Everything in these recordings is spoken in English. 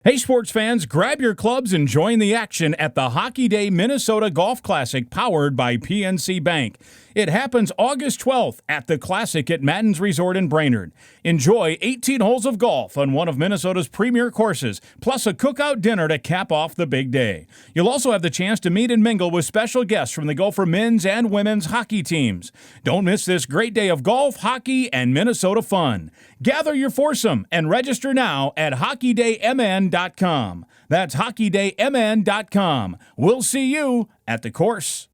Hey, sports fans, grab your clubs and join the action at the Hockey Day Minnesota Golf Classic powered by PNC Bank. It happens August 12th at the Classic at Madden's Resort in Brainerd. Enjoy 18 holes of golf on one of Minnesota's premier courses, plus a cookout dinner to cap off the big day. You'll also have the chance to meet and mingle with special guests from the Gopher men's and women's hockey teams. Don't miss this great day of golf, hockey, and Minnesota fun. Gather your foursome and register now at hockeydaymn.com. That's hockeydaymn.com. We'll see you at the course.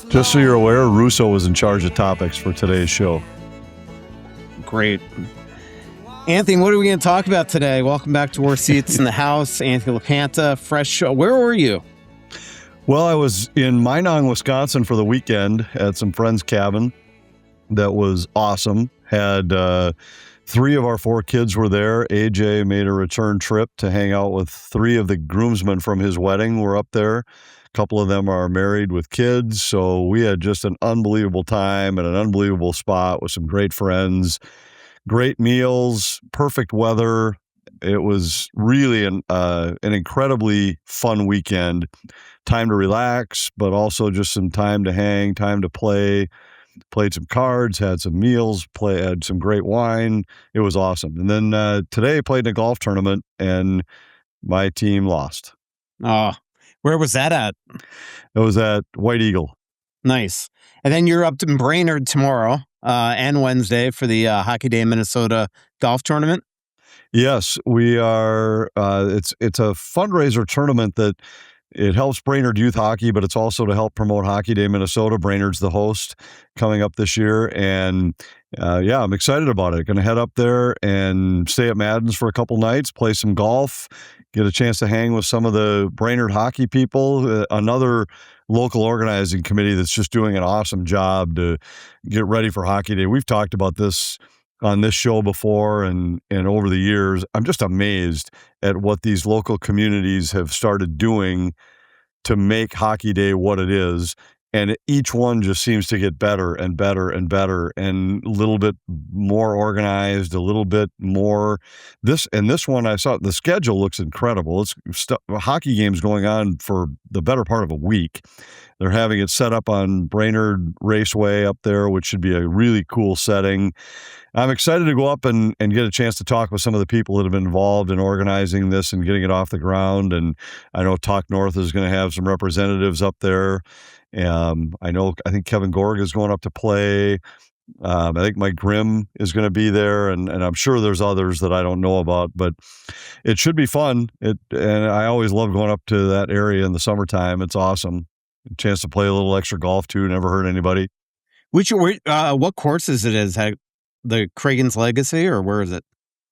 Just so you're aware, Russo was in charge of topics for today's show. Great. Anthony, what are we going to talk about today? Welcome back to WSITH in the house. Anthony LaPanta, fresh show. Where were you? Well, I was in Minong, Wisconsin for the weekend at some friend's cabin. That was awesome. Had 3 of our 4 kids were there. AJ made a return trip to hang out with 3 of the groomsmen from his wedding were up there. A couple of them are married with kids, so we had just an unbelievable time at an unbelievable spot with some great friends, great meals, perfect weather. It was really an incredibly fun weekend. Time to relax, but also just some time to hang, time to play. Played some cards, had some meals, had some great wine. It was awesome. And then today played in a golf tournament, and my team lost. Oh, where was that at? It was at White Eagle. Nice. And then you're up to Brainerd tomorrow and Wednesday for the Hockey Day Minnesota golf tournament. Yes, we are. It's a fundraiser tournament that it helps Brainerd youth hockey, but it's also to help promote Hockey Day Minnesota. Brainerd's the host coming up this year, and I'm excited about it. Going to head up there and stay at Madden's for a couple nights, play some golf, get a chance to hang with some of the Brainerd hockey people, another local organizing committee that's just doing an awesome job to get ready for Hockey Day. We've talked about this on this show before and over the years. I'm just amazed at what these local communities have started doing to make Hockey Day what it is. And each one just seems to get better and better and better and a little bit more organized, a little bit more. This one I saw, the schedule looks incredible. It's hockey games going on for the better part of a week. They're having it set up on Brainerd Raceway up there, which should be a really cool setting. I'm excited to go up and get a chance to talk with some of the people that have been involved in organizing this and getting it off the ground. And I know Talk North is going to have some representatives up there. I think Kevin Gorg is going up to play. I think Mike Grimm is going to be there, and I'm sure there's others that I don't know about, but it should be fun. And I always love going up to that area in the summertime. It's awesome. A chance to play a little extra golf too. Never hurt anybody. What courses it is? The Cragen's Legacy, or where is it?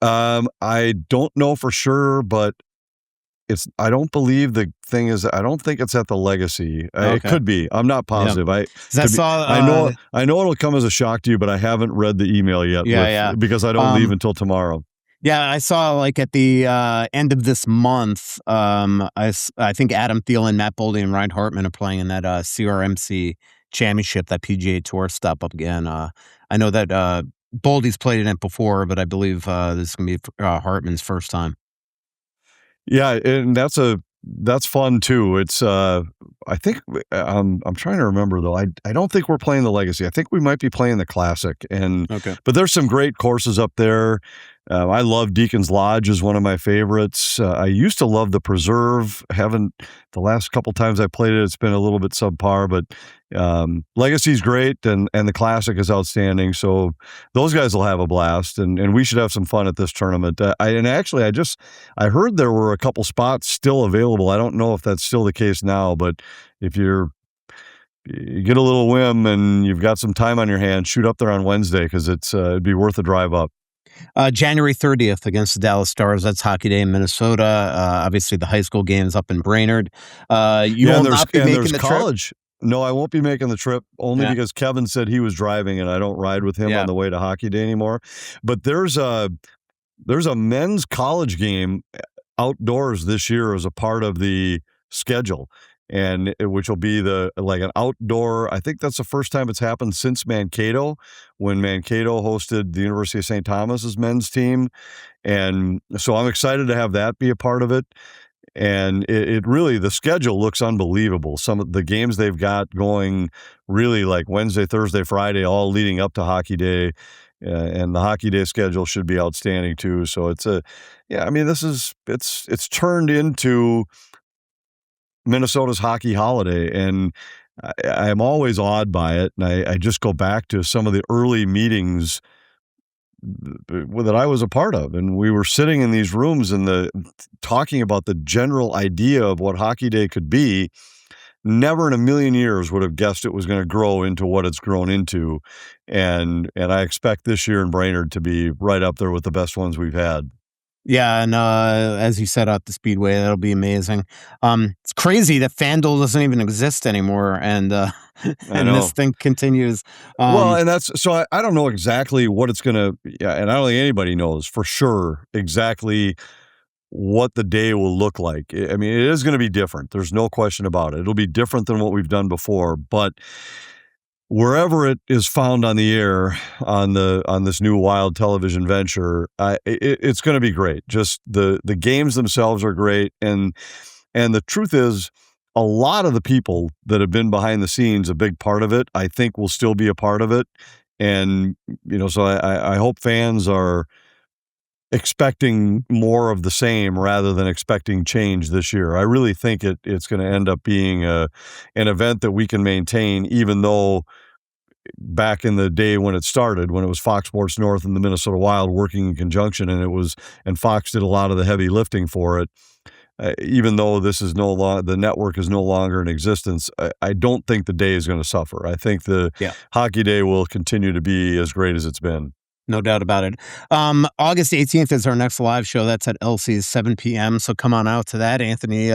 I don't know for sure, but I don't believe the thing is, I don't think it's at the Legacy. Okay. It could be. I'm not positive. Yeah. I know it'll come as a shock to you, but I haven't read the email yet. Because I don't leave until tomorrow. Yeah, I saw like at the end of this month, I think Adam Thielen, Matt Boldy, and Ryan Hartman are playing in that CRMC championship, that PGA Tour step up again. I know that Boldy's played in it before, but I believe this is going to be Hartman's first time. Yeah, and that's fun too. It's I think I'm trying to remember though. I don't think we're playing the Legacy. I think we might be playing the Classic. But there's some great courses up there. I love Deacon's Lodge is one of my favorites. I used to love the Preserve. The last couple times I played it, it's been a little bit subpar, but Legacy's great and the Classic is outstanding. So those guys will have a blast and we should have some fun at this tournament. I heard there were a couple spots still available. I don't know if that's still the case now, but if you're you get a little whim and you've got some time on your hands, shoot up there on Wednesday because it'd be worth a drive up. January 30th against the Dallas Stars. That's Hockey Day in Minnesota. Obviously, the high school game's up in Brainerd. You will not be making the college. trip? No, I won't be making the trip only Yeah. because Kevin said he was driving and I don't ride with him Yeah. on the way to Hockey Day anymore. But there's a men's college game outdoors this year as a part of the schedule, and which will be like an outdoor. I think that's the first time it's happened since Mankato, when Mankato hosted the University of St. Thomas's men's team. And so I'm excited to have that be a part of it. And it really, the schedule looks unbelievable. Some of the games they've got going really like Wednesday, Thursday, Friday, all leading up to Hockey Day. And the Hockey Day schedule should be outstanding too. So it's it's turned into Minnesota's hockey holiday. And I'm always awed by it. And I just go back to some of the early meetings that I was a part of, and we were sitting in these rooms and talking about the general idea of what Hockey Day could be. Never in a million years would have guessed it was going to grow into what it's grown into, and I expect this year in Brainerd to be right up there with the best ones we've had. Yeah, and as you said, at the Speedway, that'll be amazing. It's crazy that FanDuel doesn't even exist anymore, and and this thing continues. Well, and that's so I don't know exactly what it's going to, and I don't think anybody knows for sure exactly what the day will look like. I mean, it is going to be different. There's no question about it. It'll be different than what we've done before, but wherever it is found on the air on this new wild television venture, it's going to be great. Just the games themselves are great, and the truth is, a lot of the people that have been behind the scenes, a big part of it, I think, will still be a part of it. And so I hope fans are expecting more of the same rather than expecting change this year. I really think it's going to end up being an event that we can maintain, even though back in the day when it started, when it was Fox Sports North and the Minnesota Wild working in conjunction, and Fox did a lot of the heavy lifting for it. Even though this is the network is no longer in existence, I don't think the day is going to suffer. I think the Hockey Day will continue to be as great as it's been. No doubt about it. August 18th is our next live show. That's at Elsie's 7 p.m. So come on out to that, Anthony.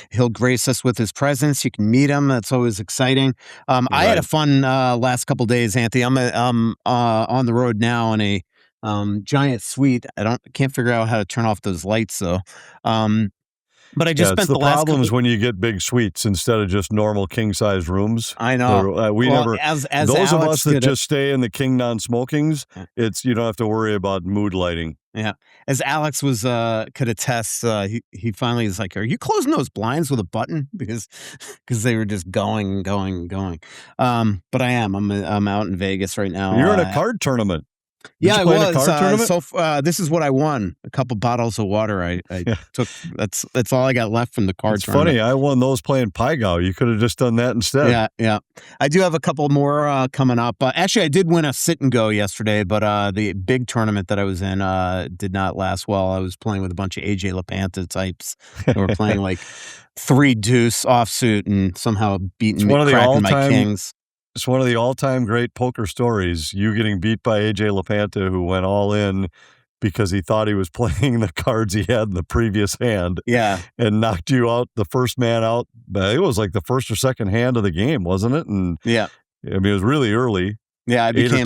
He'll grace us with his presence. You can meet him. That's always exciting. I had a fun last couple days, Anthony. I'm on the road now in a giant suite. Can't figure out how to turn off those lights though. But I just spent the last problems when you get big suites instead of just normal king size rooms. I know. As those of us that just stay in the king non-smokings, you don't have to worry about mood lighting. Yeah. As Alex could attest, he finally is like, "Are you closing those blinds with a button?" Because they were just going. But I am. I'm out in Vegas right now. You're in a card tournament. Yeah, I was. So this is what I won: a couple bottles of water. I took. That's all I got left from the card tournament. Funny, I won those playing Pygao. You could have just done that instead. Yeah. I do have a couple more coming up. Actually, I did win a sit and go yesterday, but the big tournament that I was in did not last well. I was playing with a bunch of AJ LaPanta types who were playing like 3-deuce offsuit and somehow cracking my kings. It's one of the all-time great poker stories, you getting beat by AJ LaPanta, who went all in because he thought he was playing the cards he had in the previous hand. Yeah. And knocked you out, the first man out. It was like the first or second hand of the game, wasn't it? And yeah. I mean, it was really early. Yeah, I became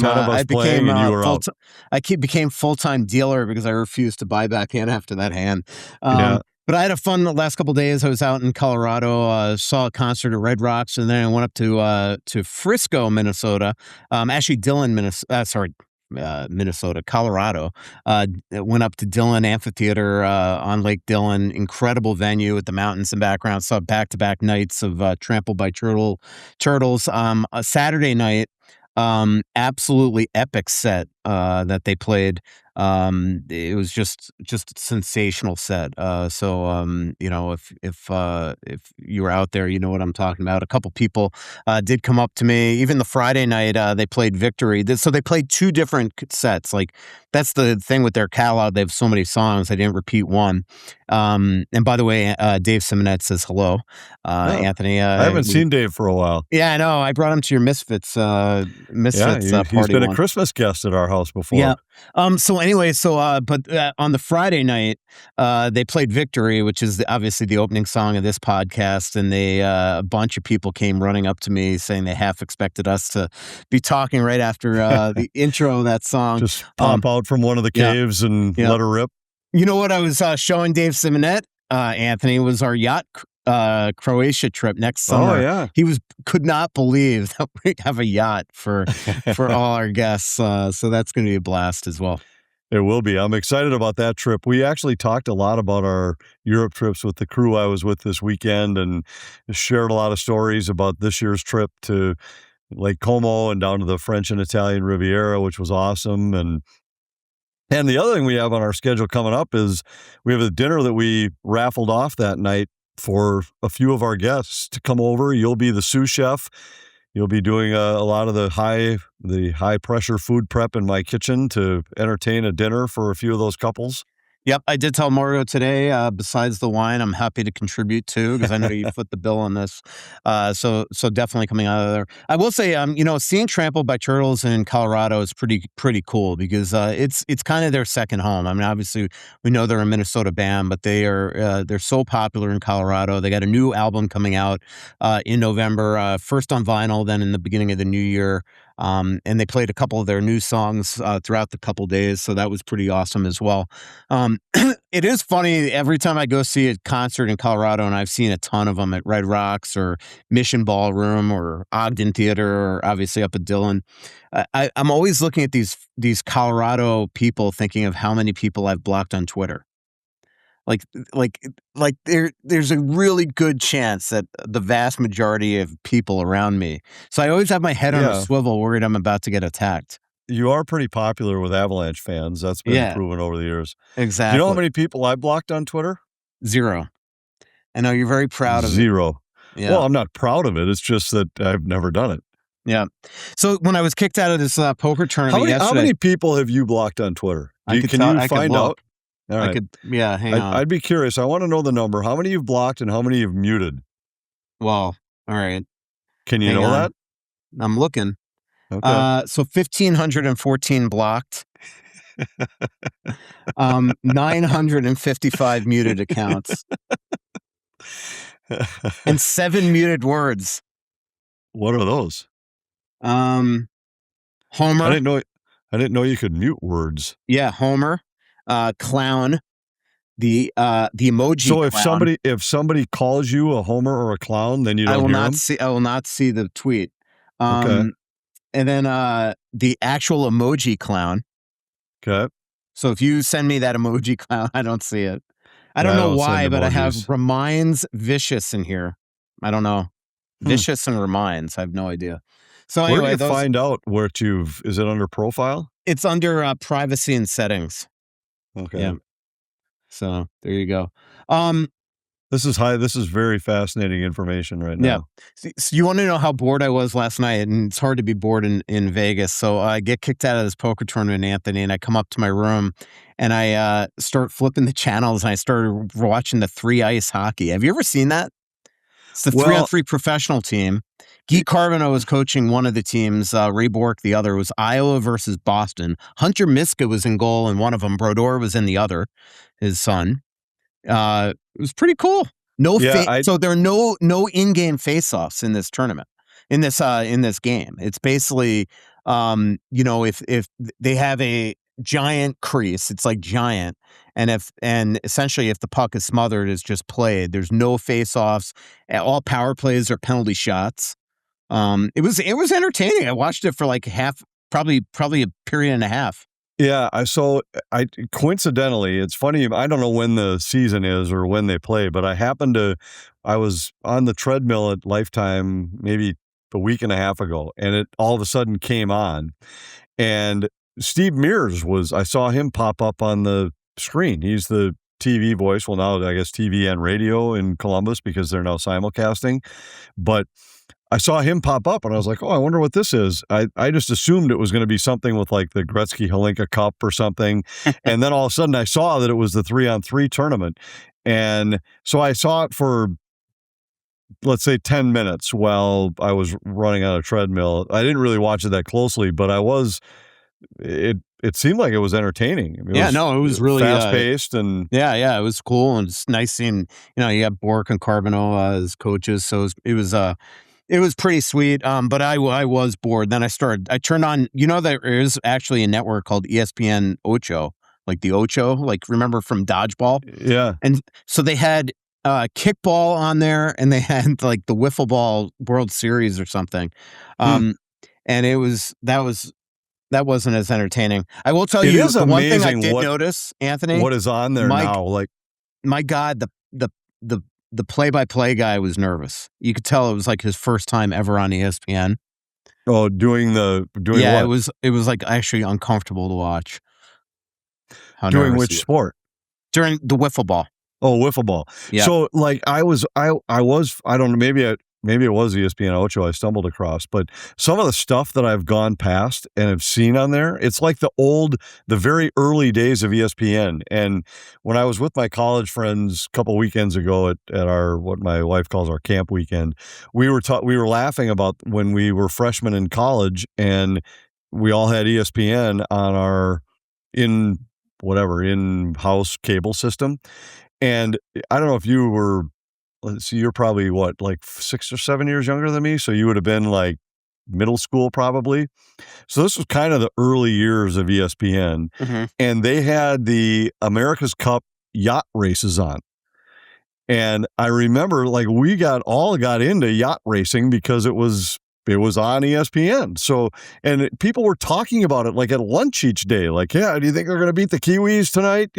full-time dealer because I refused to buy back in after that hand. But I had a fun the last couple of days. I was out in Colorado, saw a concert at Red Rocks, and then I went up to Frisco, Minnesota. Actually, Dillon, Minnesota, Colorado. Went up to Dillon Amphitheater on Lake Dillon. Incredible venue with the mountains in the background. Saw back-to-back nights of Trampled by Turtles. A Saturday night, absolutely epic set that they played. It was just a sensational set. If you were out there, you know what I'm talking about. A couple people did come up to me. Even the Friday night, they played Victory. So they played two different sets. Like, that's the thing with their catalog. They have so many songs. I didn't repeat one. And by the way, Dave Simonette says hello. Anthony. I haven't seen Dave for a while. Yeah, I know. I brought him to your Misfits party. He's been a Christmas guest at our house before. Yeah. But on the Friday night, they played Victory, which is obviously the opening song of this podcast, and a bunch of people came running up to me saying they half expected us to be talking right after the intro of that song. Just pop out from one of the caves and let her rip. You know what I was showing Dave Simonette, Anthony, was our yacht Croatia trip next summer. Oh, yeah. He could not believe that we have a yacht for all our guests. So that's going to be a blast as well. It will be. I'm excited about that trip. We actually talked a lot about our Europe trips with the crew I was with this weekend, and shared a lot of stories about this year's trip to Lake Como and down to the French and Italian Riviera, which was awesome. And the other thing we have on our schedule coming up is we have a dinner that we raffled off that night for a few of our guests to come over. You'll be the sous chef. You'll be doing a lot of the high pressure food prep in my kitchen to entertain a dinner for a few of those couples. Yep, I did tell Mario today, besides the wine, I'm happy to contribute too, because I know you foot the bill on this. So definitely coming out of there. I will say, seeing Trampled by Turtles in Colorado is pretty cool, because it's kind of their second home. I mean, obviously we know they're a Minnesota band, but they're so popular in Colorado. They got a new album coming out in November, first on vinyl, then in the beginning of the new year. And they played a couple of their new songs throughout the couple days, so that was pretty awesome as well. It is funny, every time I go see a concert in Colorado, and I've seen a ton of them at Red Rocks or Mission Ballroom or Ogden Theater, or obviously up at Dillon, I'm always looking at these Colorado people, thinking of how many people I've blocked on Twitter. Like there's a really good chance that the vast majority of people around me. So I always have my head on a swivel, worried I'm about to get attacked. You are pretty popular with Avalanche fans. That's been proven over the years. Exactly. Do you know how many people I blocked on Twitter? 0. I know you're very proud of it. 0. Yeah. Well, I'm not proud of it. It's just that I've never done it. Yeah. So when I was kicked out of this poker tournament yesterday, how many people have you blocked on Twitter? Can you find out? All right. Hang on. I'd be curious. I want to know the number. How many you've blocked and how many you've muted? Well, all right. Can you know that? I'm looking. Okay. So 1,514 blocked. 955 muted accounts. And 7 muted words. What are those? Homer. I didn't know you could mute words. Yeah, Homer. Clown, the emoji. So clown. if somebody calls you a homer or a clown, then you don't hear them? I will not see the tweet. Okay. And then the actual emoji clown. Okay. So if you send me that emoji clown, I don't see it. I don't know why, but I have reminds vicious in here. I don't know. Vicious and reminds. I have no idea. So anyway, where do you find out is it under profile? It's under privacy and settings. Okay. Yeah. So there you go. This is very fascinating information right now. Yeah. So you want to know how bored I was last night, and it's hard to be bored in Vegas. So I get kicked out of this poker tournament, Anthony, and I come up to my room and I start flipping the channels, and I started watching the 3 ice hockey. Have you ever seen that? It's the 3-on-3 professional team. Guy Carbonneau was coaching one of the teams. Ray Bork, the other. It was Iowa versus Boston. Hunter Miska was in goal in one of them. Brodeur was in the other, his son. It was pretty cool. So there are no in-game face-offs in this tournament, in this game. It's basically, if they have a giant crease, it's like giant, and essentially if the puck is smothered, it's just played. There's no face-offs. All power plays are penalty shots. It was entertaining. I watched it for like probably a period and a half. Yeah, coincidentally, it's funny, I don't know when the season is or when they play, but I was on the treadmill at Lifetime maybe a week and a half ago, and it all of a sudden came on, and Steve Mears I saw him pop up on the screen. He's the TV voice. Well, now I guess TV and radio in Columbus because they're now simulcasting. But I saw him pop up and I was like, oh, I wonder what this is. I just assumed it was going to be something with like the Gretzky-Holinka Cup or something. And then all of a sudden I saw that it was the 3-on-3 tournament. And so I saw it for, let's say, 10 minutes while I was running on a treadmill. I didn't really watch it that closely, but it seemed like it was entertaining. It was really fast-paced and it was cool, and it's nice seeing, you got Bork and Carbonell as coaches, so it was pretty sweet. But I was bored. Then I turned on, there is actually a network called ESPN Ocho, like the Ocho, like remember from Dodgeball? Yeah. And so they had kickball on there, and they had like the wiffle ball World Series or something. And that wasn't as entertaining. I will tell you the one thing I did notice, Anthony. What is on there now? Like, my God, the play-by-play guy was nervous. You could tell it was like his first time ever on ESPN. Oh, doing yeah, what? It was like actually uncomfortable to watch. Doing which sport? During the wiffle ball. Oh, wiffle ball. Yeah. So like I don't know, maybe it was ESPN Ocho I stumbled across, but some of the stuff that I've gone past and have seen on there, it's like the very early days of ESPN. And when I was with my college friends a couple weekends ago at our, what my wife calls our camp weekend, we were laughing about when we were freshmen in college and we all had ESPN on our in-house cable system. And I don't know if you were, let's see, you're probably what, like 6 or 7 years younger than me. So you would have been like middle school probably. So this was kind of the early years of ESPN. Mm-hmm. And they had the America's Cup yacht races on. And I remember like we got into yacht racing because it was on ESPN. So, and people were talking about it like at lunch each day. Like, yeah, do you think they're going to beat the Kiwis tonight?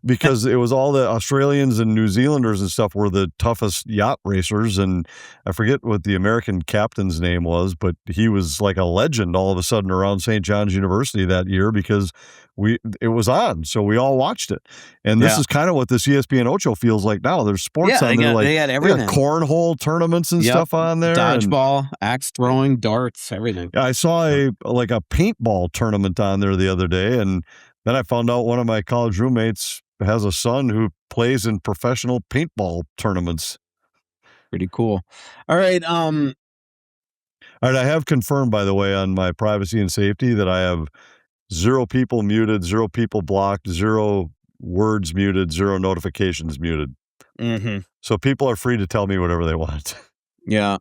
Because it was all the Australians and New Zealanders and stuff were the toughest yacht racers. And I forget what the American captain's name was, but he was like a legend all of a sudden around St. John's University that year because it was on. So we all watched it. And this is kind of what this ESPN Ocho feels like now. There's sports on there. They had everything. They got cornhole tournaments and stuff on there. Dodgeball, axe throwing, darts, everything. I saw a paintball tournament on there the other day. And then I found out one of my college roommates has a son who plays in professional paintball tournaments. Pretty cool. All right. All right. I have confirmed, by the way, on my privacy and safety that I have 0 people muted, 0 people blocked, 0 words muted, 0 notifications muted. Mm-hmm. So people are free to tell me whatever they want. Yeah.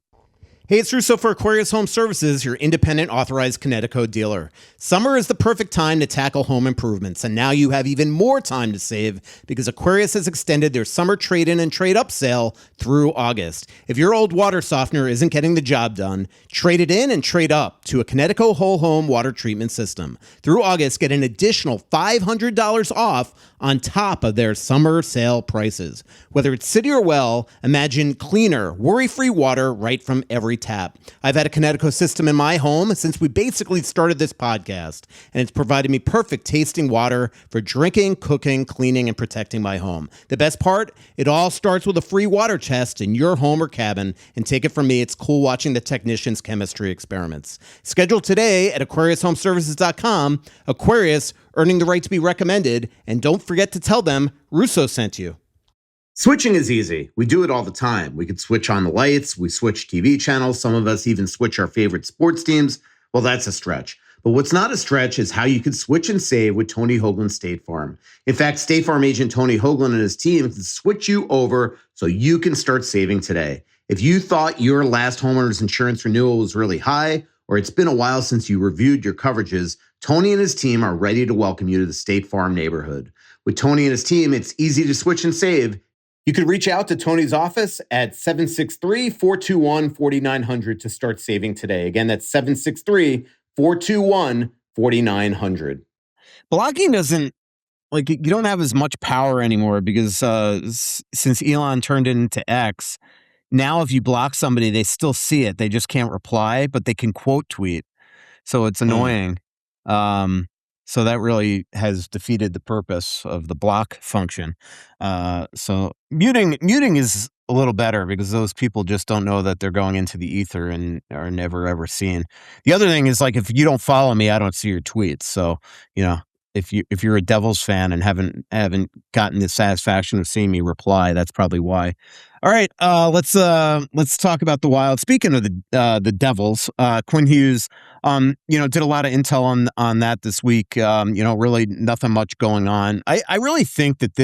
Hey, it's Russo for Aquarius Home Services, your independent authorized Connecticut dealer. Summer is the perfect time to tackle home improvements, and now you have even more time to save because Aquarius has extended their summer trade-in and trade-up sale through August. If your old water softener isn't getting the job done, trade it in and trade up to a Connecticut whole home water treatment system. Through August, get an additional $500 off on top of their summer sale prices. Whether it's city or well, imagine cleaner, worry-free water right from every tap. I've had a Connecticut system in my home since we basically started this podcast, and it's provided me perfect tasting water for drinking, cooking, cleaning, and protecting my home. The best part? It all starts with a free water test in your home or cabin, and take it from me, it's cool watching the technicians' chemistry experiments. Schedule today at AquariusHomeservices.com. Aquarius, earning the right to be recommended, and don't forget to tell them Russo sent you. Switching is easy. We do it all the time. We could switch on the lights, we switch TV channels, some of us even switch our favorite sports teams. Well, that's a stretch. But what's not a stretch is how you could switch and save with Tony Hoagland State Farm. In fact, State Farm agent Tony Hoagland and his team can switch you over so you can start saving today. If you thought your last homeowner's insurance renewal was really high, or it's been a while since you reviewed your coverages, Tony and his team are ready to welcome you to the State Farm neighborhood. With Tony and his team, it's easy to switch and save. You can reach out to Tony's office at 763-421-4900 to start saving today. Again, that's 763-421-4900. Blocking doesn't, you don't have as much power anymore because since Elon turned it into X, now if you block somebody, they still see it. They just can't reply, but they can quote tweet. So it's annoying. So that really has defeated the purpose of the block function. So muting is a little better because those people just don't know that they're going into the ether and are never ever seen. The other thing is, like, if you don't follow me, I don't see your tweets. So, if you're a Devils fan and haven't gotten the satisfaction of seeing me reply, that's probably why. All right, let's talk about the Wild. Speaking of the Devils, Quinn Hughes, did a lot of intel on that this week. Really nothing much going on. I really think that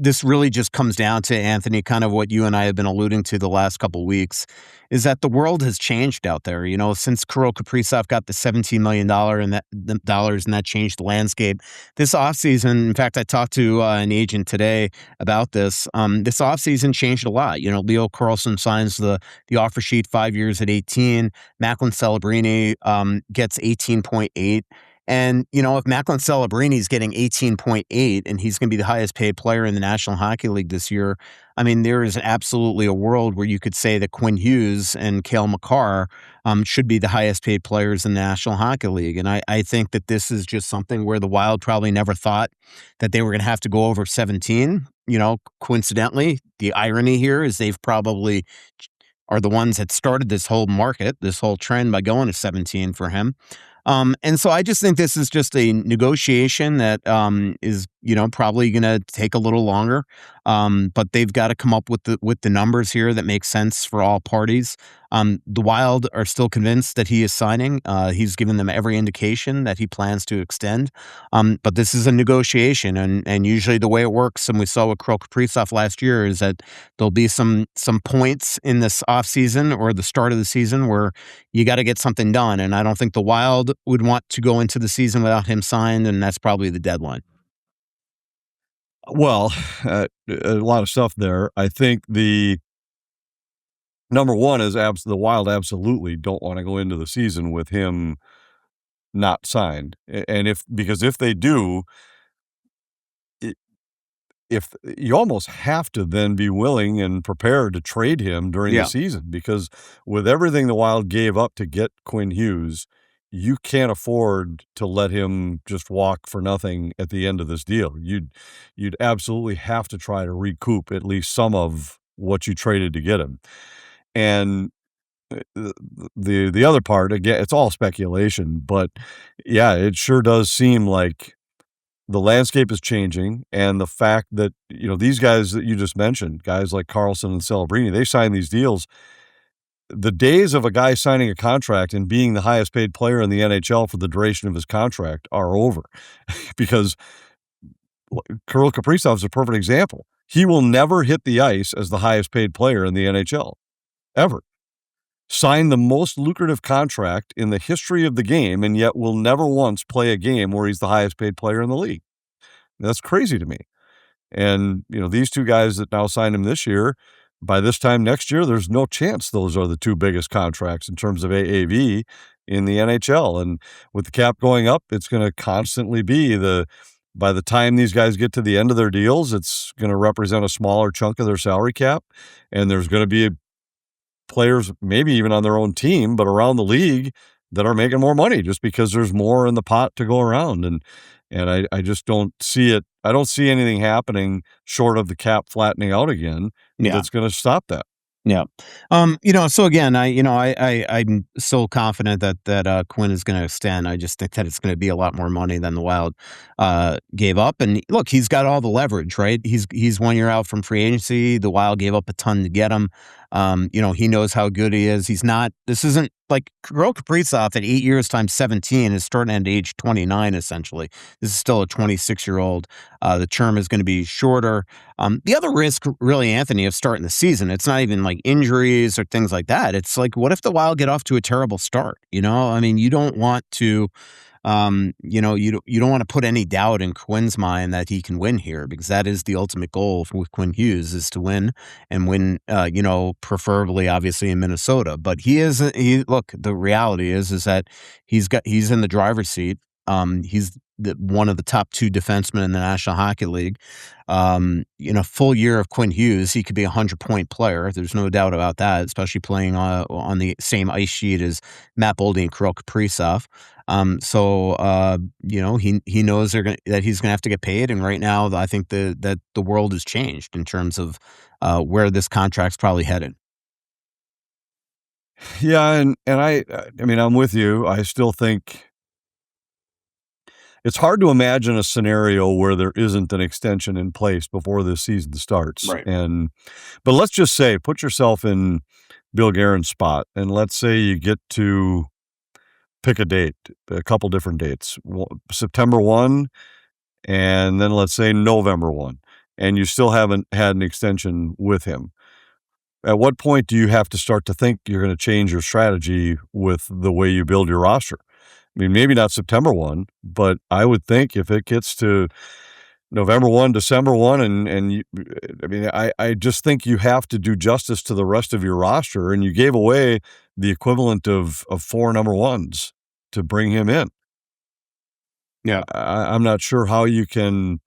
this really just comes down to, Anthony, kind of what you and I have been alluding to the last couple weeks, is that the world has changed out there. Since Kirill Kaprizov got the $17 million and that changed the landscape. This offseason, in fact, I talked to an agent today about this. This offseason changed a lot. Leo Carlsson signs the offer sheet, 5 years at 18. Macklin Celebrini gets 18.8. And, if Macklin Celebrini is getting 18.8 and he's going to be the highest paid player in the National Hockey League this year, I mean, there is absolutely a world where you could say that Quinn Hughes and Cale Makar should be the highest paid players in the National Hockey League. And I think that this is just something where the Wild probably never thought that they were going to have to go over 17. Coincidentally, the irony here is they've probably are the ones that started this whole market, this whole trend by going to 17 for him. And so I just think this is just a negotiation that is, probably going to take a little longer. But they've got to come up with the numbers here that make sense for all parties. The Wild are still convinced that he is signing. He's given them every indication that he plans to extend. But this is a negotiation, and usually the way it works, and we saw with Kirill Kaprizov last year, is that there'll be some points in this offseason or the start of the season where you got to get something done. And I don't think the Wild would want to go into the season without him signed, and that's probably the deadline. Well, a lot of stuff there. I think the number one is the Wild absolutely don't want to go into the season with him not signed. And because if they do, if you almost have to then be willing and prepared to trade him during the season, because with everything the Wild gave up to get Quinn Hughes, you can't afford to let him just walk for nothing at the end of this deal. You'd absolutely have to try to recoup at least some of what you traded to get him. And the other part, again, it's all speculation, but yeah, it sure does seem like the landscape is changing, and the fact that, these guys that you just mentioned, guys like Carlson and Celebrini, they signed these deals. The days of a guy signing a contract and being the highest paid player in the NHL for the duration of his contract are over because Kirill Kaprizov is a perfect example. He will never hit the ice as the highest paid player in the NHL, ever. Signed the most lucrative contract in the history of the game, and yet will never once play a game where he's the highest paid player in the league. That's crazy to me. And, these two guys that now signed him this year, by this time next year, there's no chance those are the two biggest contracts in terms of AAV in the NHL. And with the cap going up, it's going to constantly be by the time these guys get to the end of their deals, it's going to represent a smaller chunk of their salary cap. And there's going to be players, maybe even on their own team, but around the league, that are making more money just because there's more in the pot to go around. And I just don't see it. I don't see anything happening short of the cap flattening out again that's going to stop that. Yeah. So again, I'm so confident that Quinn is going to extend. I just think that it's going to be a lot more money than the Wild gave up. And look, he's got all the leverage, right? He's 1 year out from free agency. The Wild gave up a ton to get him. He knows how good he is. This isn't like Kirill Kaprizov at 8 years times 17 is starting at age 29, essentially. This is still a 26-year-old. The term is going to be shorter. The other risk, really, Anthony, of starting the season, it's not even like injuries or things like that. It's like, what if the Wild get off to a terrible start? You don't want to, you don't want to put any doubt in Quinn's mind that he can win here, because that is the ultimate goal with Quinn Hughes, is to win and win, preferably obviously in Minnesota. But look, the reality is that he's in the driver's seat. He's one of the top 2 defensemen in the National Hockey League. In a full year of Quinn Hughes, he could be a 100-point player. There's no doubt about that, especially playing on the same ice sheet as Matt Boldy and Kirill Kaprizov. He knows that he's gonna have to get paid, and right now, I think that the world has changed in terms of where this contract's probably headed. Yeah, and I mean, I'm with you. I still think it's hard to imagine a scenario where there isn't an extension in place before this season starts. Right. But let's just say, put yourself in Bill Guerin's spot, and let's say you get to pick a date, a couple different dates, September 1, and then let's say November 1, and you still haven't had an extension with him. At what point do you have to start to think you're going to change your strategy with the way you build your roster? I mean, maybe not September 1, but I would think if it gets to November 1, December 1, I just think you have to do justice to the rest of your roster, and you gave away the equivalent of 4 number ones to bring him in. Yeah. I'm not sure how you can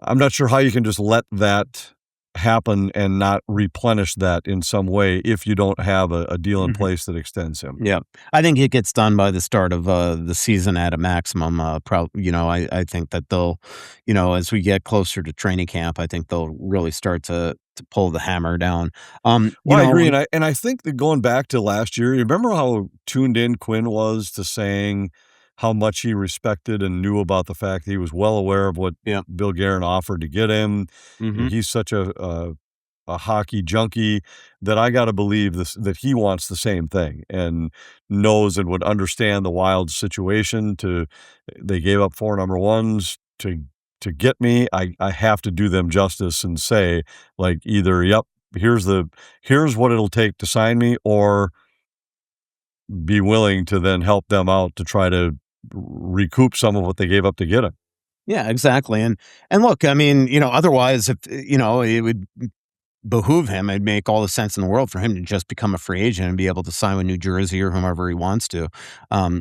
just let that happen and not replenish that in some way if you don't have a deal in place that extends him. Yeah, I think it gets done by the start of the season at a maximum. I think that they'll, as we get closer to training camp, I think they'll really start to pull the hammer down. I agree, and I think that going back to last year, you remember how tuned in Quinn was to saying how much he respected and knew about the fact that he was well aware of what Bill Guerin offered to get him. And he's such a hockey junkie that I got to believe that he wants the same thing and knows and would understand the Wild situation. They gave up 4 number ones to get me. I have to do them justice and say, like, either, yep, here's what it'll take to sign me, or be willing to then help them out to try to recoup some of what they gave up to get him. Yeah, exactly. And look, I mean, otherwise, if it would behoove him, it'd make all the sense in the world for him to just become a free agent and be able to sign with New Jersey or whomever he wants to.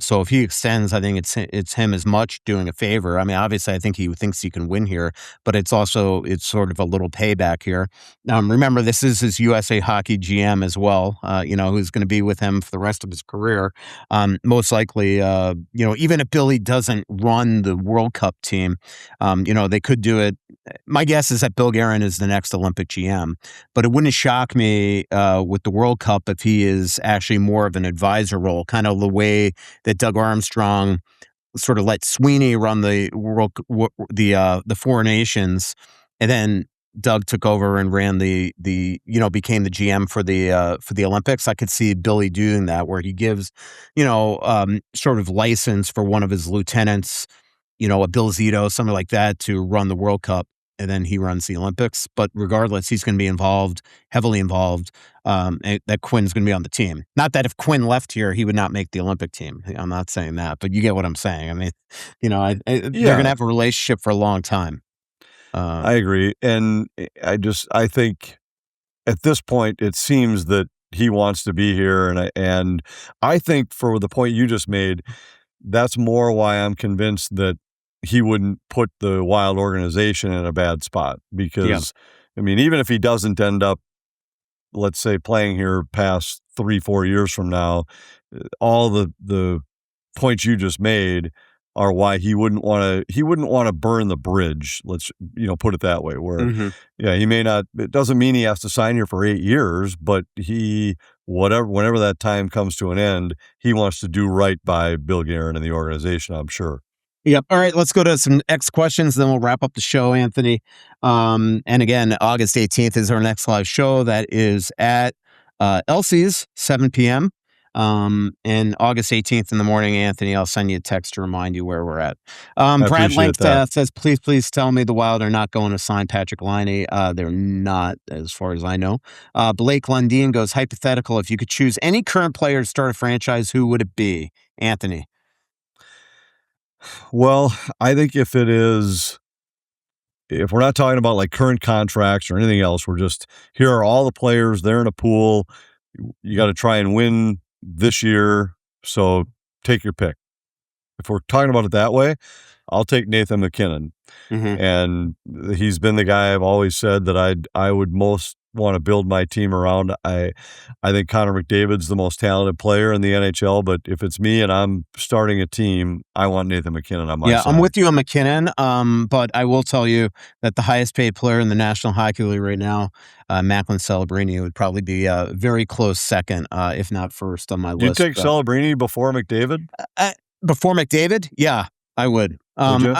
So if he extends, I think it's him as much doing a favor. I mean, obviously, I think he thinks he can win here, but it's sort of a little payback here. Remember, this is his USA Hockey GM as well, who's going to be with him for the rest of his career. Most likely, even if Billy doesn't run the World Cup team, they could do it. My guess is that Bill Guerin is the next Olympic GM. But it wouldn't shock me with the World Cup if he is actually more of an advisor role, kind of the way that Doug Armstrong sort of let Sweeney run the Four Nations, and then Doug took over and ran became the GM for the Olympics. I could see Billy doing that, where he gives sort of license for one of his lieutenants, a Bill Zito, something like that, to run the World Cup. And then he runs the Olympics. But regardless, he's going to be heavily involved, and that Quinn's going to be on the team. Not that if Quinn left here, he would not make the Olympic team. I'm not saying that, but you get what I'm saying. I mean, they're going to have a relationship for a long time. I agree. And I think at this point, it seems that he wants to be here. And I think for the point you just made, that's more why I'm convinced that he wouldn't put the Wild organization in a bad spot, because, I mean, even if he doesn't end up, let's say, playing here past 3-4 years from now, all the points you just made are why he wouldn't want to burn the bridge. Let's, put it that way, where, he may not, it doesn't mean he has to sign here for 8 years, but whenever that time comes to an end, he wants to do right by Bill Guerin and the organization, I'm sure. Yep. All right, let's go to some X questions, then we'll wrap up the show, Anthony. And again, August 18th is our next live show. That is at Elsie's, 7 p.m. And August 18th in the morning, Anthony, I'll send you a text to remind you where we're at. Brad Langstaff says, please tell me the Wild are not going to sign Patrick Laine. They're not, as far as I know. Blake Lundeen goes, hypothetical, if you could choose any current player to start a franchise, who would it be? Anthony. Well, I think if we're not talking about like current contracts or anything else, we're just, here are all the players, they're in a pool. You got to try and win this year. So take your pick. if we're talking about it that way, I'll take Nathan McKinnon. Mhm. And he's been the guy I've always said that I would most want to build my team around. I think Connor McDavid's the most talented player in the NHL, but if it's me and I'm starting a team, I want Nathan McKinnon on my Yeah, side. I'm with you on McKinnon, but I will tell you that the highest paid player in the National Hockey League right now, Macklin Celebrini, would probably be a very close second, if not first on my Do you list. take Celebrini before McDavid? Before McDavid? Yeah, I would. you?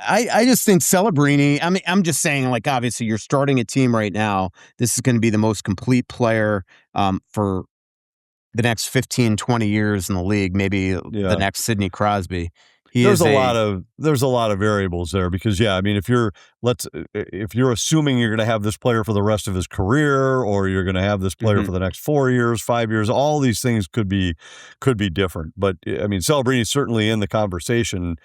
I just think Celebrini, I mean, I'm just saying, like, obviously you're starting a team right now. This is going to be the most complete player for the next 15, 20 years in the league, maybe the next Sidney Crosby. There's a lot of variables there because I mean if you're assuming you're going to have this player for the rest of his career or you're going to have this player for the next 4 years, 5 years, all these things could be different. But I mean Celebrini certainly in the conversation,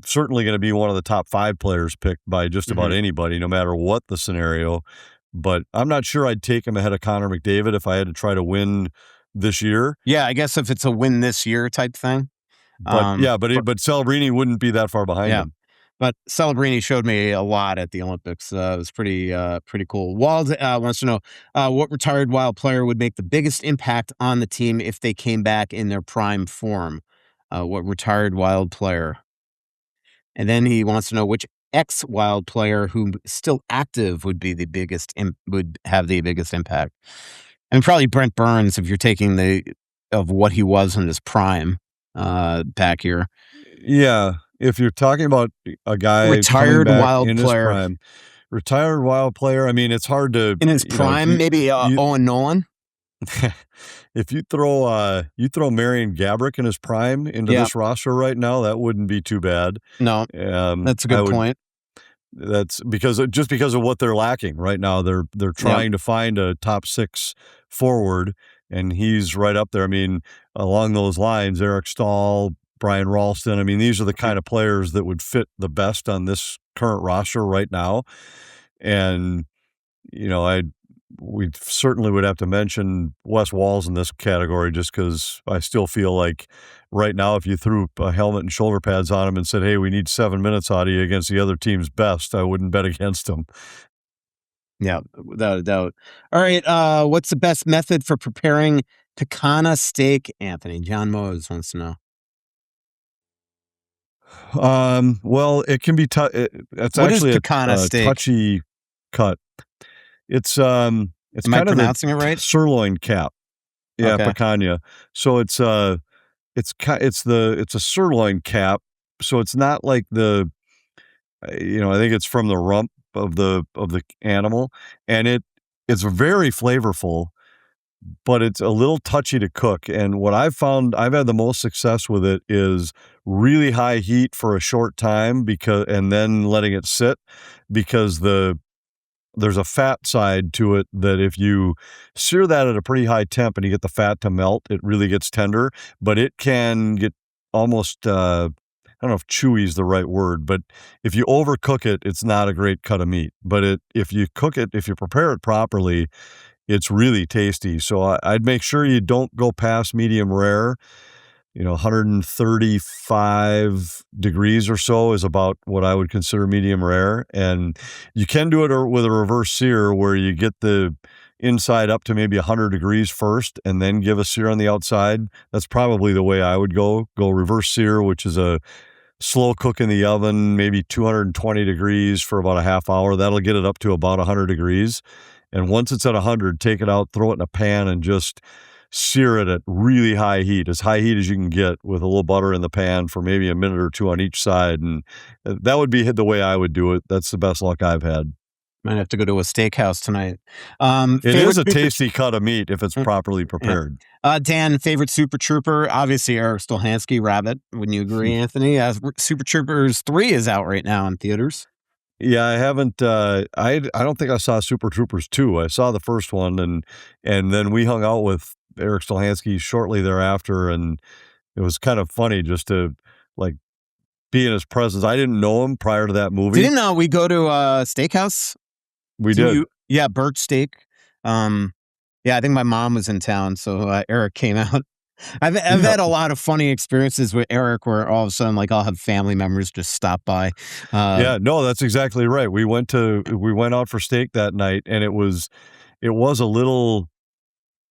certainly going to be one of the top 5 players picked by just about anybody, no matter what the scenario. But I'm not sure I'd take him ahead of Connor McDavid if I had to try to win this year. Yeah, I guess if it's a win this year type thing. But but Celebrini wouldn't be that far behind him. But Celebrini showed me a lot at the Olympics. It was pretty cool. Wald wants to know what retired Wild player would make the biggest impact on the team if they came back in their prime form. What retired Wild player? And then he wants to know which ex-Wild player who still active would be the biggest would have the biggest impact. And probably Brent Burns if you're taking of what he was in his prime back here. Yeah, if you're talking about a guy retired Wild in player, his prime, retired Wild player. I mean, it's hard to in his prime. Maybe Owen Nolan. If you throw Marian Gaborik in his prime into this roster right now, that wouldn't be too bad. No, that's a good point. That's because of what they're lacking right now. They're trying to find a top 6 forward, and he's right up there. I mean, along those lines, Eric Stahl, Brian Ralston. I mean, these are the kind of players that would fit the best on this current roster right now. And we certainly would have to mention Wes Walz in this category just because I still feel like right now if you threw a helmet and shoulder pads on him and said, hey, we need 7 minutes out of you against the other team's best, I wouldn't bet against him. Yeah, without a doubt. All right, what's the best method for preparing Takana steak, Anthony? John Mose wants to know. Well, it can be it's what actually is Takana steak? Touchy cut. It's Am I pronouncing it right? Sirloin cap. Yeah, Okay. picanha. So it's a sirloin cap. So it's not like I think it's from the rump of the animal, and it's very flavorful, but it's a little touchy to cook. And what I've found I've had the most success with it is really high heat for a short time and then letting it sit because there's a fat side to it that if you sear that at a pretty high temp and you get the fat to melt, it really gets tender, but it can get almost, I don't know if chewy is the right word, but if you overcook it, it's not a great cut of meat. But if you prepare it properly, it's really tasty. So I'd make sure you don't go past medium rare. 135 degrees or so is about what I would consider medium rare. And you can do it with a reverse sear where you get the inside up to maybe 100 degrees first and then give a sear on the outside. That's probably the way I would go reverse sear, which is a slow cook in the oven, maybe 220 degrees for about a half hour. That'll get it up to about 100 degrees. And once it's at 100, take it out, throw it in a pan, and just sear it at really high heat, as high heat as you can get with a little butter in the pan for maybe a minute or two on each side. And that would be the way I would do it. That's the best luck I've had. Might have to go to a steakhouse tonight. It is a tasty cut of meat if it's properly prepared. Yeah. Dan, favorite Super Trooper? Obviously, Eric Stolhansky, Rabbit. Wouldn't you agree, Anthony? Super Troopers 3 is out right now in theaters. Yeah, I haven't. I don't think I saw Super Troopers 2. I saw the first one, and then we hung out with Eric Stolhansky shortly thereafter, and it was kind of funny just to be in his presence. I didn't know him prior to that movie. Didn't we go to a steakhouse? We did. Birch Steak. I think my mom was in town, so Eric came out. I've had a lot of funny experiences with Eric where all of a sudden, like, I'll have family members just stop by. Yeah, no, that's exactly right. We went out for steak that night, and it was a little.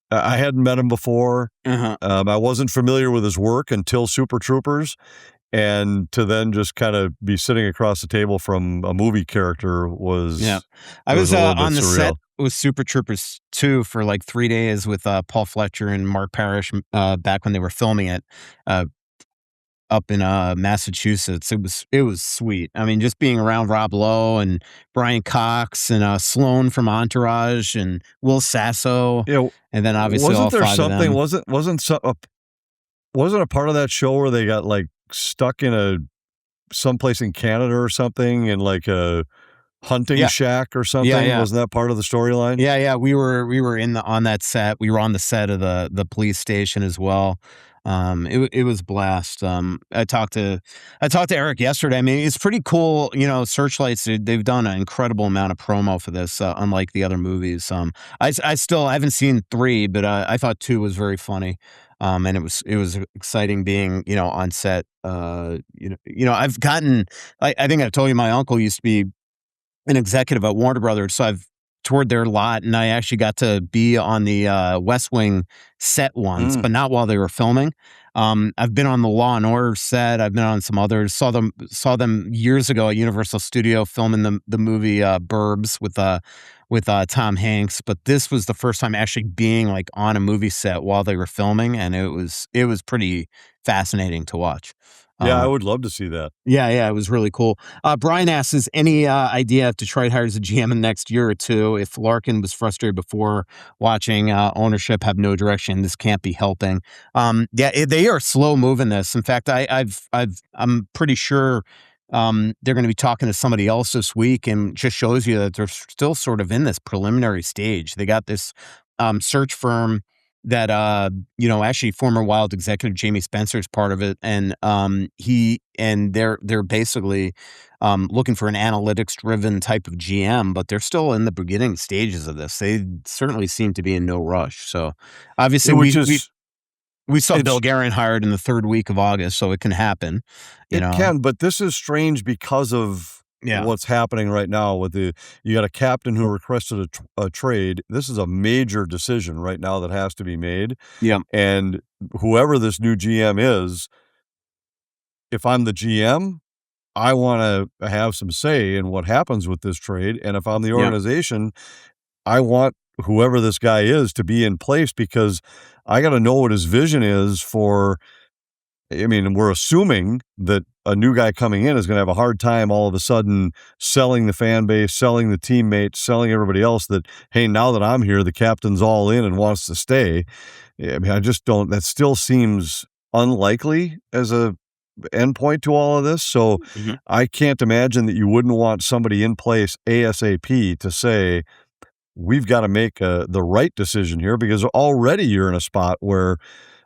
I hadn't met him before. Uh-huh. I wasn't familiar with his work until Super Troopers, and to then just kind of be sitting across the table from a movie character was. Yeah. I it was a little bit on the surreal. set with Super Troopers 2 for like 3 days with Paul Fletcher and Mark Parrish back when they were filming it up in Massachusetts. It was sweet. I mean, just being around Rob Lowe and Brian Cox and Sloan from Entourage and Will Sasso, Yeah, and then obviously all wasn't there five of something? them. Wasn't a part of that show where they got like stuck in someplace in Canada or something in like a hunting Yeah. shack or something? Yeah. Wasn't that part of the storyline? Yeah. We were on that set. We were on the set of the police station as well. It was a blast. I talked to Eric yesterday. I mean, it's pretty cool. You know, Searchlights, they've done an incredible amount of promo for this, unlike the other movies. I haven't seen 3, but I thought 2 was very funny. And it was exciting being, you know, on set. I've gotten, I think I've told you, my uncle used to be an executive at Warner Brothers, so I've toured their lot, and I actually got to be on the West Wing set once, but not while they were filming. I've been on the Law and Order set. I've been on some others. Saw them years ago at Universal Studio filming the movie Burbs with Tom Hanks. But this was the first time actually being like on a movie set while they were filming, and it was pretty fascinating to watch. Yeah, I would love to see that. Yeah, it was really cool. Brian asks, is any idea if Detroit hires a GM in the next year or two? If Larkin was frustrated before watching ownership have no direction, this can't be helping. They are slow moving this. In fact, I'm pretty sure they're going to be talking to somebody else this week, and just shows you that they're still sort of in this preliminary stage. They got this search firm that actually former Wild executive Jamie Spencer is part of it, and they're basically looking for an analytics driven type of GM, but they're still in the beginning stages of this. They certainly seem to be in no rush. So obviously we saw Bill Guerin hired in the 3rd week of August, so it can happen. It can, but this is strange because of what's happening right now with you got a captain who requested a trade. This is a major decision right now that has to be made. Yeah. And whoever this new GM is, if I'm the GM, I want to have some say in what happens with this trade. And if I'm the organization, I want whoever this guy is to be in place, because I got to know what his vision is for. I mean, we're assuming that a new guy coming in is going to have a hard time all of a sudden selling the fan base, selling the teammates, selling everybody else that, hey, now that I'm here, the captain's all in and wants to stay. I mean, I just don't, that still seems unlikely as a endpoint to all of this. So I can't imagine that you wouldn't want somebody in place ASAP to say, we've got to make the right decision here, because already you're in a spot where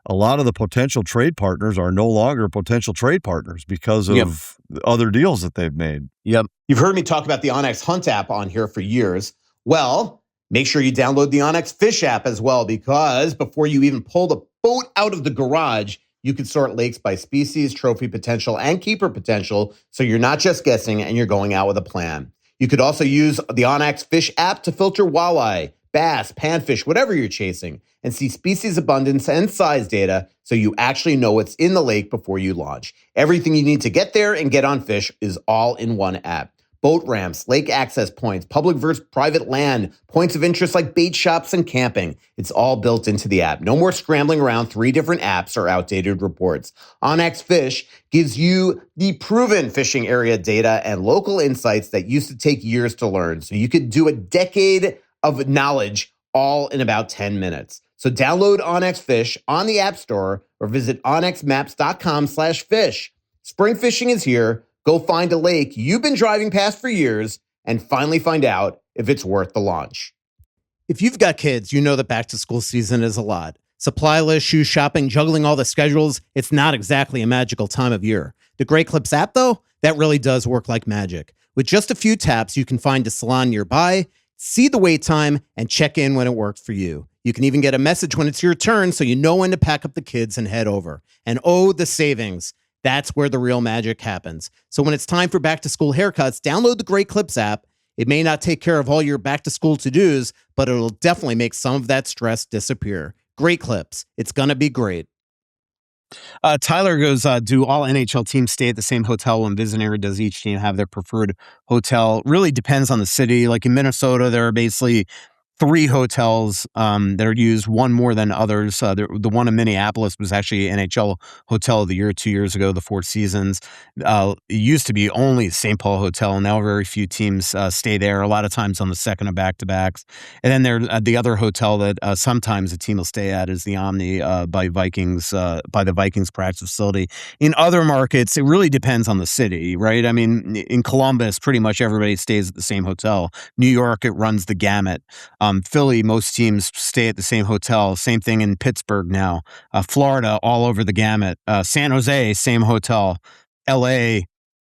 a lot of the potential trade partners are no longer potential trade partners because of other deals that they've made. Yep. You've heard me talk about the Onyx Hunt app on here for years. Well, make sure you download the Onyx Fish app as well, because before you even pull the boat out of the garage, you can sort lakes by species, trophy potential, and keeper potential, so you're not just guessing and you're going out with a plan. You could also use the Onyx Fish app to filter walleye, bass, panfish, whatever you're chasing, and see species abundance and size data so you actually know what's in the lake before you launch. Everything you need to get there and get on fish is all in one app. Boat ramps, lake access points, public versus private land, points of interest like bait shops and camping. It's all built into the app. No more scrambling around 3 different apps or outdated reports. Onyx Fish gives you the proven fishing area data and local insights that used to take years to learn. So you could do a decade of knowledge all in about 10 minutes. So download Onyx Fish on the App Store or visit onyxmaps.com/fish. Spring fishing is here. Go find a lake you've been driving past for years and finally find out if it's worth the launch. If you've got kids, you know that back to school season is a lot. Supply list, shoe shopping, juggling all the schedules. It's not exactly a magical time of year. The Great Clips app, though, that really does work like magic. With just a few taps, you can find a salon nearby, see the wait time, and check in when it works for you. You can even get a message when it's your turn so you know when to pack up the kids and head over. And oh, the savings. That's where the real magic happens. So when it's time for back-to-school haircuts, download the Great Clips app. It may not take care of all your back-to-school to-dos, but it'll definitely make some of that stress disappear. Great Clips. It's going to be great. Tyler goes, do all NHL teams stay at the same hotel when visiting, or does each team have their preferred hotel? Really depends on the city. Like in Minnesota, there are basically 3 hotels that are used, one more than others. The one in Minneapolis was actually NHL Hotel of the Year 2 years ago, the Four Seasons. It used to be only St. Paul Hotel, and now very few teams stay there, a lot of times on the second of back-to-backs. And then there, the other hotel that sometimes a team will stay at is the Omni by the Vikings practice facility. In other markets, it really depends on the city, right? I mean, in Columbus, pretty much everybody stays at the same hotel. New York, it runs the gamut. Philly, most teams stay at the same hotel. Same thing in Pittsburgh now. Florida, all over the gamut. San Jose, same hotel. LA,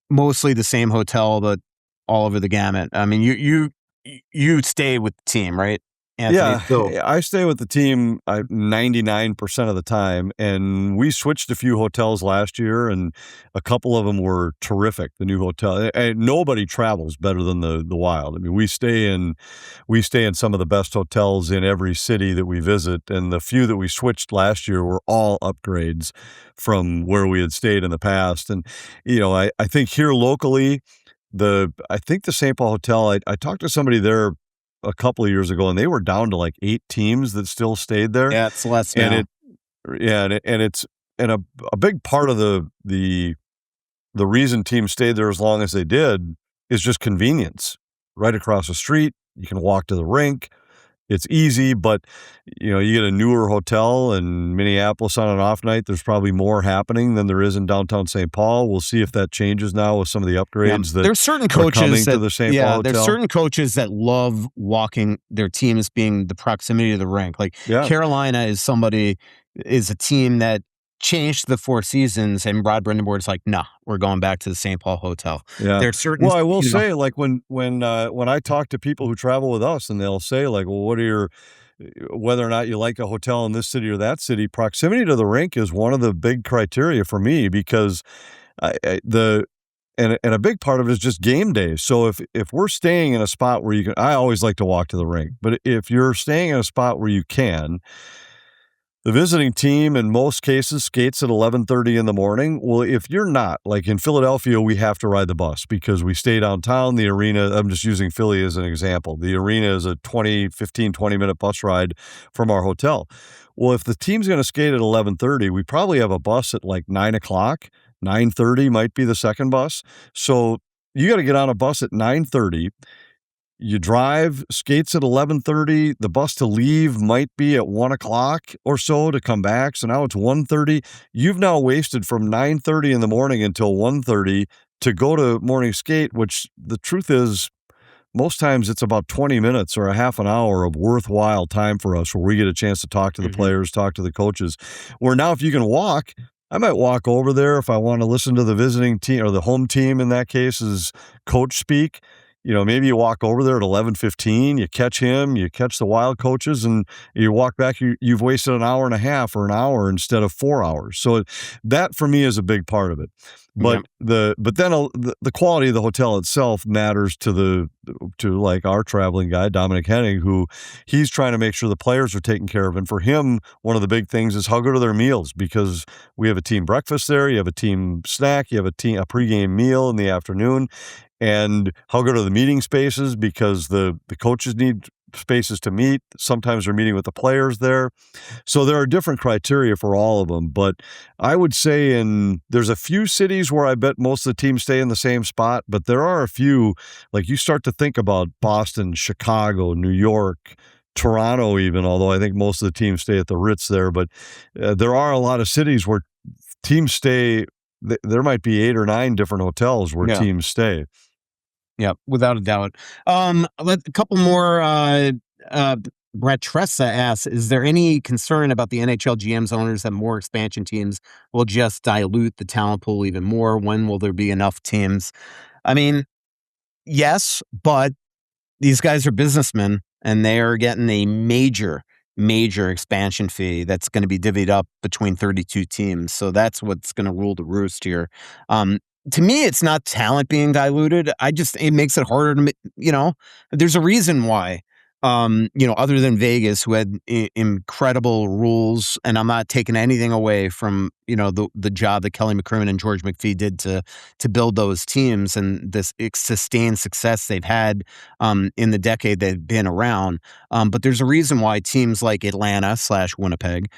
mostly the same hotel, but all over the gamut. I mean, you stay with the team, right, Anthony? Yeah, So- I stay with the team 99% of the time, and we switched a few hotels last year, and a couple of them were terrific. The new hotel, and nobody travels better than the Wild. I mean, we stay in some of the best hotels in every city that we visit, and the few that we switched last year were all upgrades from where we had stayed in the past. And I think here locally, I think the St. Paul Hotel, I talked to somebody there a couple of years ago, and they were down to like 8 teams that still stayed there. Yeah, it's less now. And a big part of the reason teams stayed there as long as they did is just convenience. Right across the street, you can walk to the rink. It's easy, but you get a newer hotel in Minneapolis on an off night, there's probably more happening than there is in downtown St. Paul. We'll see if that changes now with some of the upgrades that there's certain are coming coaches to the St. Paul there's hotel. certain coaches that love walking their teams being the proximity to the rink. Like Carolina is a team that changed the Four Seasons, and Rod Brind'Amour's like, nah, we're going back to the St. Paul hotel. Yeah. There's certain. Well, I will say, like when I talk to people who travel with us, and they'll say, like, well, whether or not you like a hotel in this city or that city, proximity to the rink is one of the big criteria for me, because and a big part of it is just game day. So if we're staying in a spot where I always like to walk to the rink, but if you're staying in a spot where you can, the visiting team in most cases skates at 11:30 in the morning. Well, if you're not, like in Philadelphia, we have to ride the bus because we stay downtown. The arena, I'm just using Philly as an example. The arena is a 20-minute bus ride from our hotel. Well, if the team's going to skate at 11:30, we probably have a bus at like 9 o'clock. 9:30 might be the second bus. So you got to get on a bus at 9:30. You drive, skates at 11:30. The bus to leave might be at 1 o'clock or so to come back. So now it's 1:30. You've now wasted from 9:30 in the morning until 1:30 to go to morning skate, which the truth is most times it's about 20 minutes or a half an hour of worthwhile time for us where we get a chance to talk to the players, talk to the coaches. Where now if you can walk, I might walk over there if I want to listen to the visiting team or the home team in that case is coach speak. Maybe you walk over there at 11:15, you catch him, you catch the Wild coaches, and you walk back. You've wasted an hour and a half or an hour instead of 4 hours. So that for me is a big part of it. But then the quality of the hotel itself matters to like our traveling guy, Dominic Henning, who he's trying to make sure the players are taken care of. And for him, one of the big things is how good are their meals, because we have a team breakfast there, you have a team snack, you have a pregame meal in the afternoon. And how good are the meeting spaces, because the coaches need spaces to meet. Sometimes they're meeting with the players there. So there are different criteria for all of them. But I would say there's a few cities where I bet most of the teams stay in the same spot, but there are a few, like you start to think about Boston, Chicago, New York, Toronto even, although I think most of the teams stay at the Ritz there. But there are a lot of cities where teams stay. There might be 8 or 9 different hotels where teams stay. Yeah, without a doubt. A couple more. Brett Tressa asks, is there any concern about the NHL GM's owners that more expansion teams will just dilute the talent pool even more? When will there be enough teams? I mean, yes, but these guys are businessmen, and they are getting a major major expansion fee that's going to be divvied up between 32 teams. So that's what's going to rule the roost here. To me, it's not talent being diluted. It makes it harder to, there's a reason why. Other than Vegas, who had incredible rules, and I'm not taking anything away from the job that Kelly McCrimmon and George McPhee did to build those teams and this sustained success they've had in the decade they've been around. But there's a reason why teams like Atlanta / Winnipeg,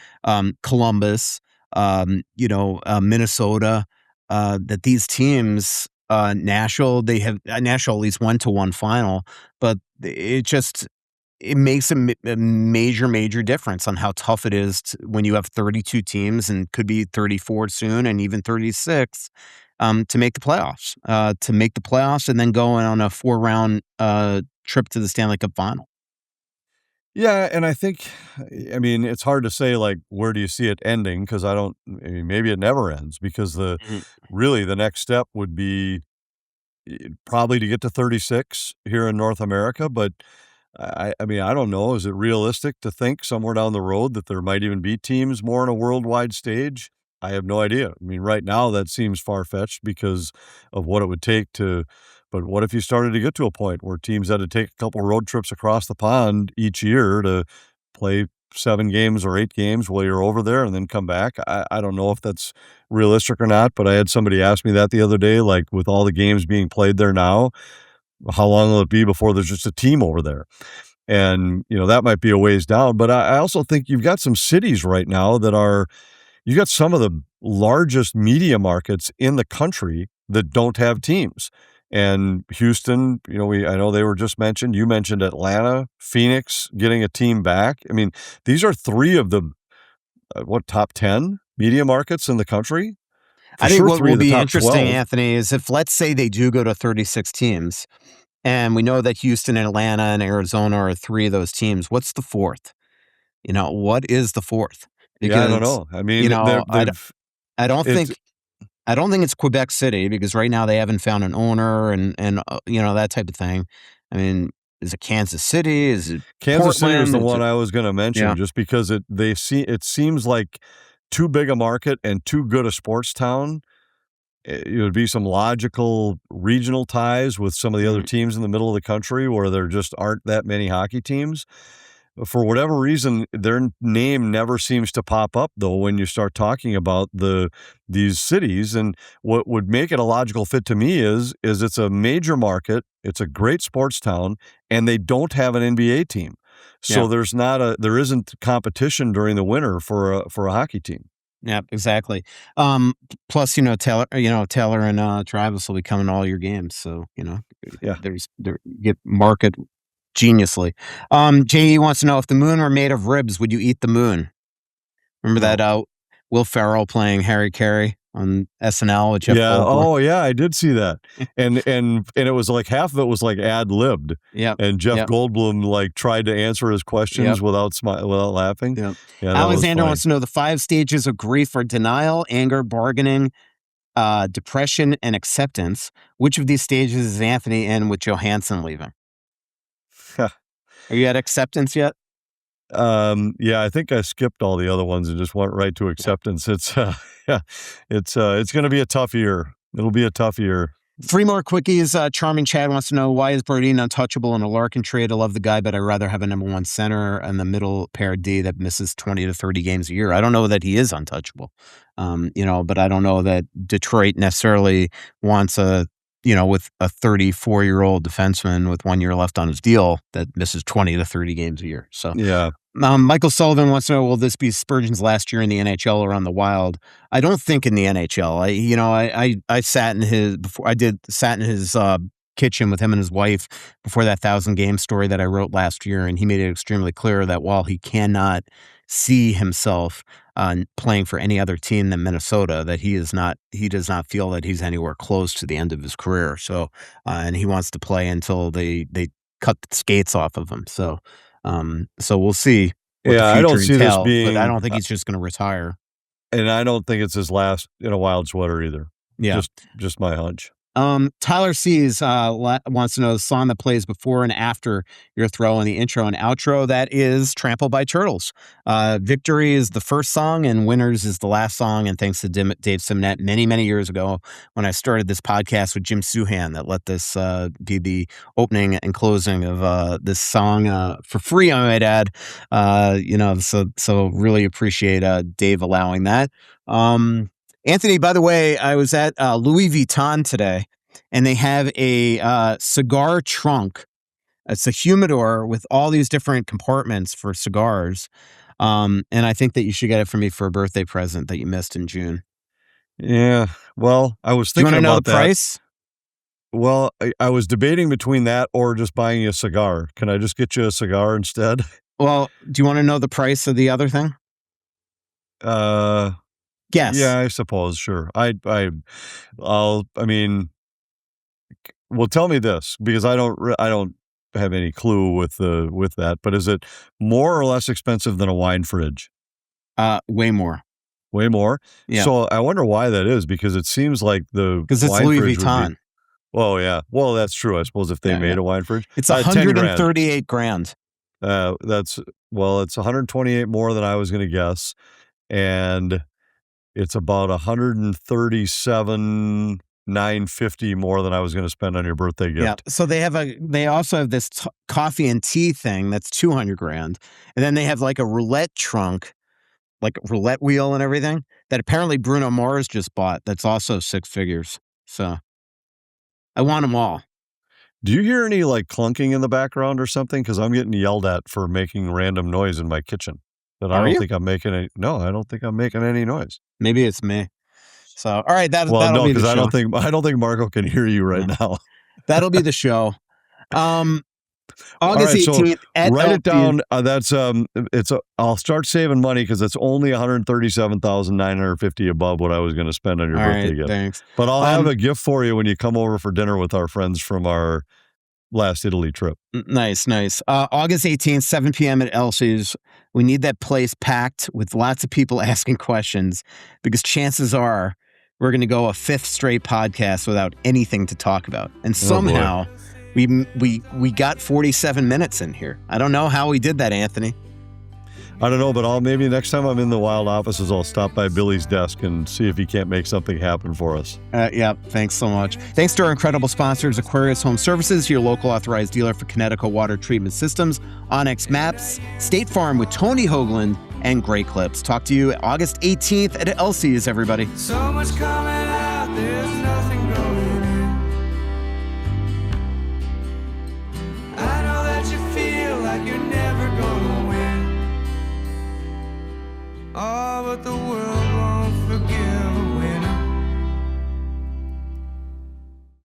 Columbus, Minnesota, that these teams. Nashville at least went to one final, but it makes a major difference on how tough it is when you have 32 teams and could be 34 soon and even 36 to make the playoffs. And then go on a 4-round trip to the Stanley Cup final. Yeah, and I think, it's hard to say, like, where do you see it ending? Because maybe it never ends, because really the next step would be probably to get to 36 here in North America. But I don't know. Is it realistic to think somewhere down the road that there might even be teams more on a worldwide stage? I have no idea. Right now that seems far-fetched because of what it would take but what if you started to get to a point where teams had to take a couple road trips across the pond each year to play 7 games or 8 games while you're over there and then come back? I don't know if that's realistic or not, but I had somebody ask me that the other day, like, with all the games being played there now, how long will it be before there's just a team over there? And, that might be a ways down. But I also think you've got some cities right now you've got some of the largest media markets in the country that don't have teams. And Houston, I know they were just mentioned. You mentioned Atlanta, Phoenix getting a team back. These are 3 of the, top 10 media markets in the country? I think what will be interesting, Anthony, is if, let's say, they do go to 36 teams, and we know that Houston and Atlanta and Arizona are 3 of those teams. What's the 4th? What is the 4th? Because, I don't know. I don't think it's Quebec City, because right now they haven't found an owner and that type of thing. Is it Kansas City? Is it Kansas Portland? City was the one I was going to mention, just because it seems like too big a market and too good a sports town. It would be some logical regional ties with some of the other teams in the middle of the country where there just aren't that many hockey teams. For whatever reason, their name never seems to pop up, though, when you start talking about these cities. And what would make it a logical fit to me is it's a major market, it's a great sports town, and they don't have an NBA team. So there isn't competition during the winter for a hockey team. Yeah, exactly. Plus, Taylor and Travis will be coming to all your games. So, they get market geniusly. JE wants to know, if the moon were made of ribs, would you eat the moon? Remember that Will Ferrell playing Harry Carey on SNL with Jeff Goldblum? Oh yeah, I did see that. And it was like half of it was like ad-libbed. Yeah. And Jeff Goldblum like tried to answer his questions without laughing. Yep. Yeah, Alexander wants to know the 5 stages of grief are denial, anger, bargaining, depression, and acceptance. Which of these stages is Anthony in with Johansson leaving? Are you at acceptance yet? I think I skipped all the other ones and just went right to acceptance. It's going to be a tough year. It'll be a tough year. 3 more quickies. Charming Chad wants to know, why is Brodin untouchable in a Larkin trade? I love the guy, but I'd rather have a number 1 center and the middle pair D that misses 20 to 30 games a year. I don't know that he is untouchable, but I don't know that Detroit necessarily wants with a 34-year-old defenseman with 1 year left on his deal that misses 20 to 30 games a year. So yeah. Michael Sullivan wants to know, will this be Spurgeon's last year in the NHL or on the Wild? I don't think in the NHL. I sat in his kitchen with him and his wife before that 1,000-game story that I wrote last year, and he made it extremely clear that while he cannot see himself playing for any other team than Minnesota, that he does not feel that he's anywhere close to the end of his career. So, and he wants to play until they cut the skates off of him. So we'll see. I don't see this being. But I don't think he's just going to retire. And I don't think it's his last in a Wild sweater either. Yeah, just my hunch. Tyler C's wants to know the song that plays before and after your throw in the intro and outro. That is Trampled by Turtles. Victory is the first song and Winners is the last song. And thanks to Dave Simnett many, many years ago when I started this podcast with Jim Suhan that let this be the opening and closing of this song for free, I might add. So really appreciate Dave allowing that. Anthony, by the way, I was at Louis Vuitton today, and they have a cigar trunk. It's a humidor with all these different compartments for cigars. And I think that you should get it for me for a birthday present that you missed in June. Yeah. Well, I was Do you thinking want to know about the that. price? Well, I was debating between that or just buying you a cigar. Can I just get you a cigar instead? Well, do you want to know the price of the other thing? Guess. Yeah, I suppose. Sure. Well, tell me this because I don't have any clue with that. But is it more or less expensive than a wine fridge? Way more. Way more. Yeah. So I wonder why that is because it seems like because it's wine Louis fridge would Vuitton. be. Well, yeah. Well, that's true. I suppose if they made a wine fridge, it's 138 grand. It's 128 more than I was going to guess, and it's about 137,950 more than I was going to spend on your birthday gift. Yeah. So they also have this coffee and tea thing that's 200 grand, and then they have like a roulette trunk, like a roulette wheel and everything that apparently Bruno Mars just bought. That's also 6 figures. So I want them all. Do you hear any like clunking in the background or something? Because I'm getting yelled at for making random noise in my kitchen. That I don't think I'm making any. No, I don't think I'm making any noise. Maybe it's me. So all right, that'll be the show. I don't think Marco can hear you right now. That'll be the show. August 18th. Write it down. I'll start saving money because it's only 137,950 above what I was going to spend on your birthday gift. Thanks. But I'll have a gift for you when you come over for dinner with our friends from our last Italy trip. Nice. August 18th, 7 p.m. at Elsie's. We need that place packed with lots of people asking questions because chances are we're going to go a 5th straight podcast without anything to talk about. And somehow we got 47 minutes in here. I don't know how we did that, Anthony. I don't know, but maybe next time I'm in the wild offices, I'll stop by Billy's desk and see if he can't make something happen for us. Yeah, thanks so much. Thanks to our incredible sponsors, Aquarius Home Services, your local authorized dealer for Connecticut water treatment systems, Onyx Maps, State Farm with Tony Hoagland, and Great Clips. Talk to you August 18th at Elsie's, everybody. So much coming out, there's nothing going in. I know that you feel like you're never gonna win. Oh, but the world won't forgive.